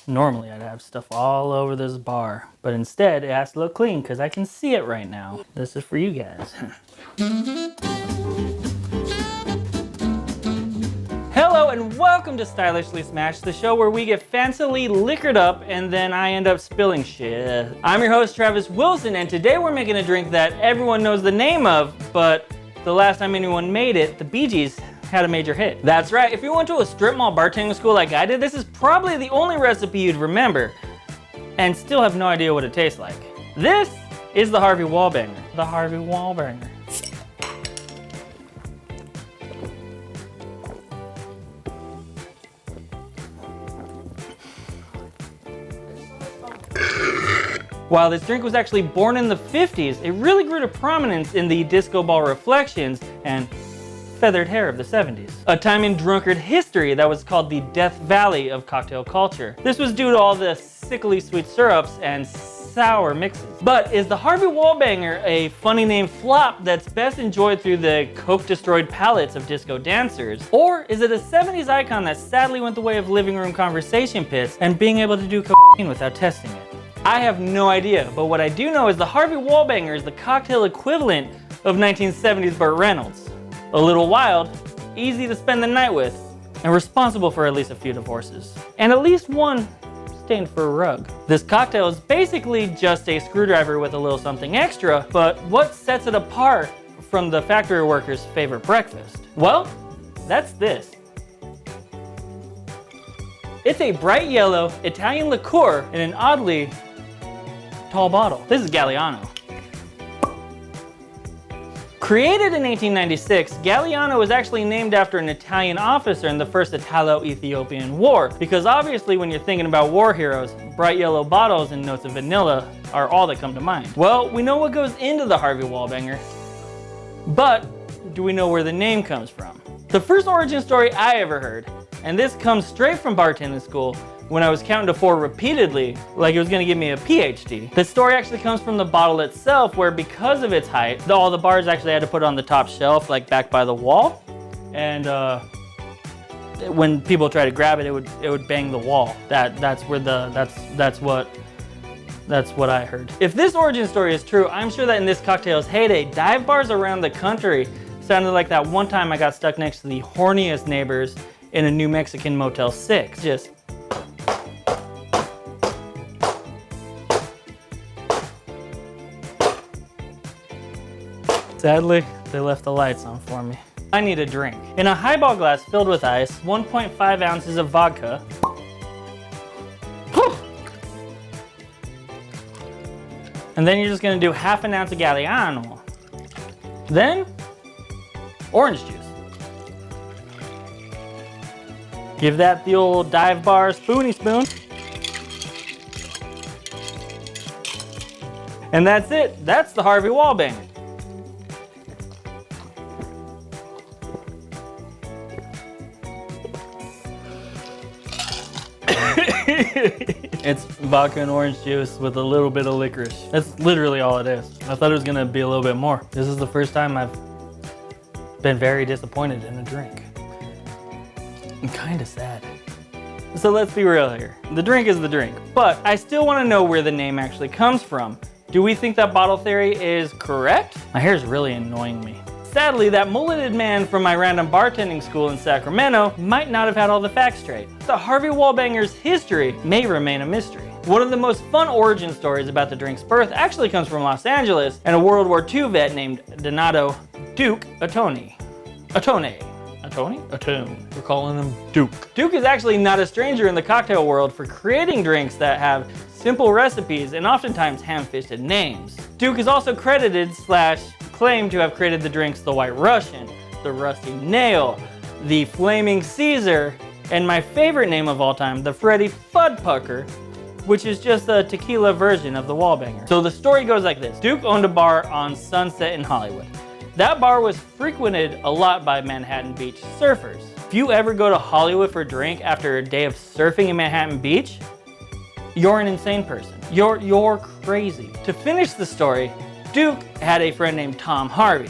Normally I'd have stuff all over this bar, but instead it has to look clean because I can see it right now. This is for you guys. Hello and welcome to Stylishly Smashed, the show where we get fancily liquored up and then I end up spilling shit. I'm your host Travis Wilson, and today we're making a drink that everyone knows the name of, but the last time anyone made it, the Bee Gees had a major hit. That's right, if you went to a strip mall bartending school like I did, this is probably the only recipe you'd remember and still have no idea what it tastes like. This is the Harvey Wallbanger. The Harvey Wallbanger. While this drink was actually born in the 50s, it really grew to prominence in the disco ball reflections and feathered hair of the 70s. A time in drunkard history that was called the Death Valley of cocktail culture. This was due to all the sickly sweet syrups and sour mixes. But is the Harvey Wallbanger a funny name flop that's best enjoyed through the coke-destroyed palates of disco dancers? Or is it a 70s icon that sadly went the way of living room conversation pits and being able to do cocaine without testing it? I have no idea, but what I do know is the Harvey Wallbanger is the cocktail equivalent of 1970s Burt Reynolds. A little wild, easy to spend the night with, and responsible for at least a few divorces. And at least one stained for a rug. This cocktail is basically just a screwdriver with a little something extra, but what sets it apart from the factory worker's favorite breakfast? Well, that's this. It's a bright yellow Italian liqueur in an oddly tall bottle. This is Galliano. Created in 1896, Galliano was actually named after an Italian officer in the First Italo-Ethiopian War, because obviously when you're thinking about war heroes, bright yellow bottles and notes of vanilla are all that come to mind. Well, we know what goes into the Harvey Wallbanger, but do we know where the name comes from? The first origin story I ever heard, and this comes straight from bartending school, when I was counting to 4 repeatedly, like it was gonna give me a PhD. The story actually comes from the bottle itself, where because of its height, all the bars actually had to put it on the top shelf, like back by the wall. And when people try to grab it, it would bang the wall. That's what I heard. If this origin story is true, I'm sure that in this cocktail's heyday, dive bars around the country sounded like that one time I got stuck next to the horniest neighbors in a New Mexican Motel 6. Just sadly, they left the lights on for me. I need a drink. In a highball glass filled with ice, 1.5 ounces of vodka, and then you're just gonna do half an ounce of Galliano. Then, orange juice. Give that the old dive bar spoony spoon. And that's it. That's the Harvey Wallbanger. It's vodka and orange juice with a little bit of licorice. That's literally all it is. I thought it was gonna be a little bit more. This is the first time I've been very disappointed in a drink. I'm kinda sad. So let's be real here. The drink is the drink, but I still wanna know where the name actually comes from. Do we think that bottle theory is correct? My hair's really annoying me. Sadly, that mulleted man from my random bartending school in Sacramento might not have had all the facts straight. The Harvey Wallbanger's history may remain a mystery. One of the most fun origin stories about the drink's birth actually comes from Los Angeles and a World War II vet named Donato Duke Atone. We're calling him Duke. Duke is actually not a stranger in the cocktail world for creating drinks that have simple recipes and oftentimes ham-fisted names. Duke is also credited / claimed to have created the drinks the White Russian, the Rusty Nail, the Flaming Caesar, and my favorite name of all time, the Freddy Fudpucker, which is just a tequila version of the Wallbanger. So the story goes like this. Duke owned a bar on Sunset in Hollywood. That bar was frequented a lot by Manhattan Beach surfers. If you ever go to Hollywood for a drink after a day of surfing in Manhattan Beach, you're an insane person. You're crazy. To finish the story, Duke had a friend named Tom Harvey.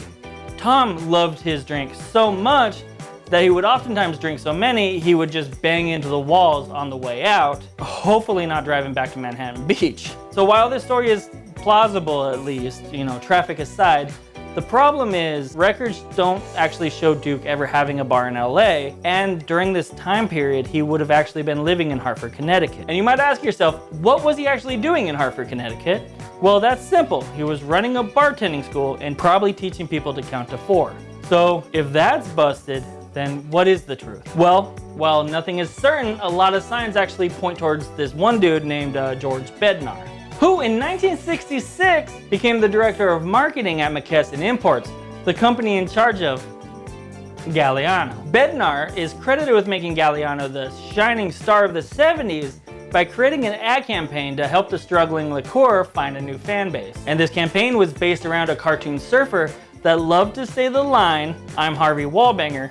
Tom loved his drink so much that he would oftentimes drink so many, he would just bang into the walls on the way out, hopefully not driving back to Manhattan Beach. So while this story is plausible, at least, you know, traffic aside, the problem is records don't actually show Duke ever having a bar in LA, and during this time period, he would have actually been living in Hartford, Connecticut. And you might ask yourself, what was he actually doing in Hartford, Connecticut? Well, that's simple. He was running a bartending school and probably teaching people to count to 4. So if that's busted, then what is the truth? Well, while nothing is certain, a lot of signs actually point towards this one dude named George Bednar, who in 1966 became the director of marketing at McKesson Imports, the company in charge of Galliano. Bednar is credited with making Galliano the shining star of the 70s by creating an ad campaign to help the struggling liqueur find a new fan base. And this campaign was based around a cartoon surfer that loved to say the line, "I'm Harvey Wallbanger,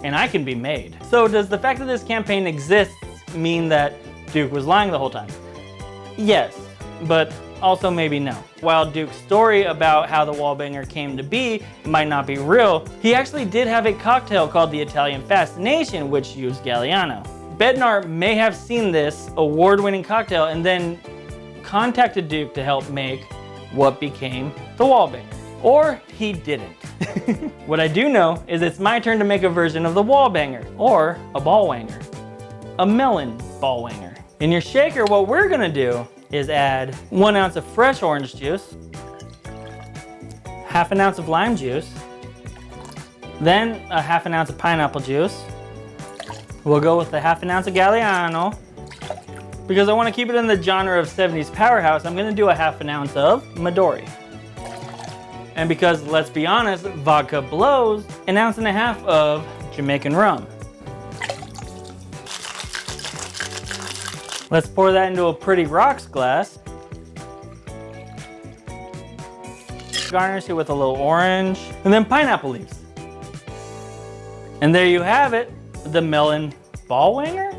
and I can be made." So does the fact that this campaign exists mean that Duke was lying the whole time? Yes, but also maybe no. While Duke's story about how the Wallbanger came to be might not be real, he actually did have a cocktail called the Italian Fascination, which used Galliano. Bednar may have seen this award-winning cocktail and then contacted Duke to help make what became the Wallbanger. Or he didn't. What I do know is it's my turn to make a version of the Wallbanger, or a ballwanger. A melon ballwanger. In your shaker, what we're gonna do is add 1 ounce of fresh orange juice, half an ounce of lime juice, then a half an ounce of pineapple juice. We'll go with a half an ounce of Galliano. Because I want to keep it in the genre of 70s powerhouse, I'm going to do a half an ounce of Midori. And because, let's be honest, vodka blows, an ounce and a half of Jamaican rum. Let's pour that into a pretty rocks glass. Garnish it with a little orange, and then pineapple leaves. And there you have it, the melon ballwanger?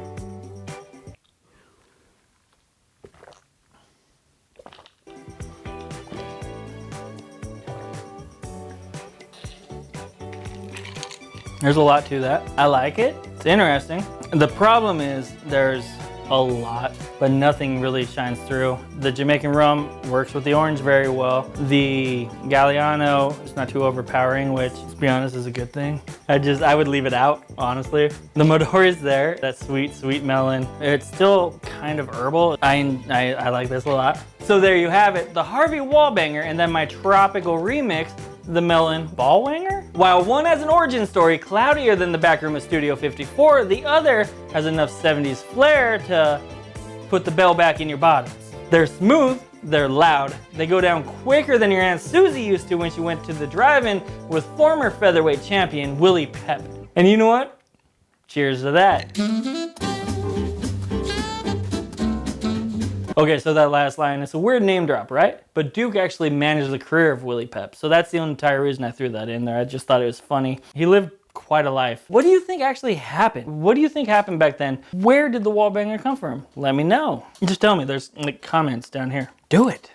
There's a lot to that. I like it. It's interesting. The problem is there's a lot, but nothing really shines through. The Jamaican rum works with the orange very well. The Galliano is not too overpowering, which, to be honest, is a good thing. I would leave it out, honestly. The Midori is there, that sweet melon. It's still kind of herbal. I like this a lot. So there you have it, the Harvey Wallbanger, and then my tropical remix, the melon ballwanger? While one has an origin story cloudier than the back room of Studio 54, the other has enough 70s flair to put the bell back in your bottoms. They're smooth, they're loud, they go down quicker than your Aunt Susie used to when she went to the drive-in with former featherweight champion Willie Pep. And you know what? Cheers to that. Okay, so that last line, it's a weird name drop, right? But Duke actually managed the career of Willie Pep, so that's the entire reason I threw that in there. I just thought it was funny. He lived quite a life. What do you think actually happened? What do you think happened back then? Where did the Wallbanger come from? Let me know. Just tell me, there's like comments down here. Do it.